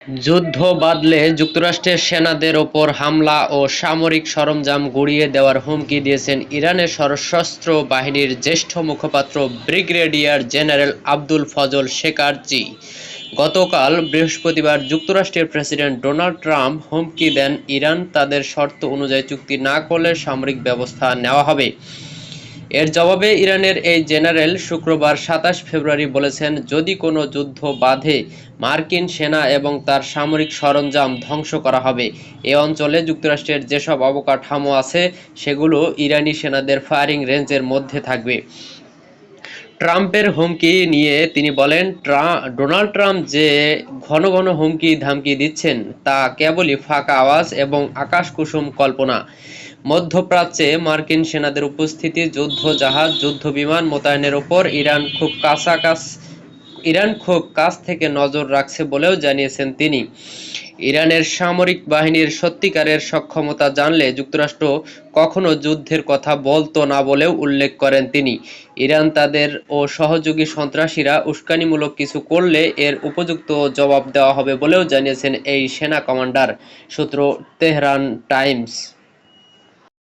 যুদ্ধ বাধলে যুক্তরাষ্ট্রের সেনাদের ওপর হামলা ও সামরিক সরঞ্জাম গুঁড়িয়ে দেওয়ার হুমকি দিয়েছেন ইরানের সশস্ত্র বাহিনীর জ্যেষ্ঠ মুখপাত্র ব্রিগেডিয়ার জেনারেল আবদুল ফজল শেকারচি। গতকাল বৃহস্পতিবার যুক্তরাষ্ট্রের প্রেসিডেন্ট ডোনাল্ড ট্রাম্প হুমকি দেন, ইরান তাদের শর্ত অনুযায়ী চুক্তি না করলে সামরিক ব্যবস্থা নেওয়া হবে। এর জবাবে ইরানের এই জেনারেল শুক্রবার ২৭ ফেব্রুয়ারি বলেছেন, যদি কোনো যুদ্ধ বাধে মার্কিন সেনা এবং তার সামরিক সরঞ্জাম ধ্বংস করা হবে। এ অঞ্চলে যুক্তরাষ্ট্রের যেসব অবকাঠামো আছে সেগুলো ইরানি সেনাদের ফায়ারিং রেঞ্জের মধ্যে থাকবে। ট্রাম্পের হুমকি নিয়ে তিনি বলেন, ডোনাল্ড ট্রাম্প যে ঘন ঘন হুমকি ধামকি দিচ্ছেন তা কেবলই ফাঁকা আওয়াজ এবং আকাশকুসুম কল্পনা। মধ্যপ্রাচ্যে মার্কিন সেনাদের উপস্থিতি, যুদ্ধ জাহাজ, যুদ্ধ বিমান মোতায়েনের ওপর ইরান খুব কাছ থেকে নজর রাখছে বলেও জানিয়েছেন তিনি। ইরানের সামরিক বাহিনীর সত্যিকারের সক্ষমতা জানলে যুক্তরাষ্ট্র কখনো যুদ্ধের কথা বলতো না বলেও উল্লেখ করেন তিনি। ইরান তাদের ও সহযোগী সন্ত্রাসীরা উস্কানিমূলক কিছু করলে এর উপযুক্ত জবাব দেওয়া হবে বলেও জানিয়েছেন এই সেনা কমান্ডার। সূত্র তেহরান টাইমস।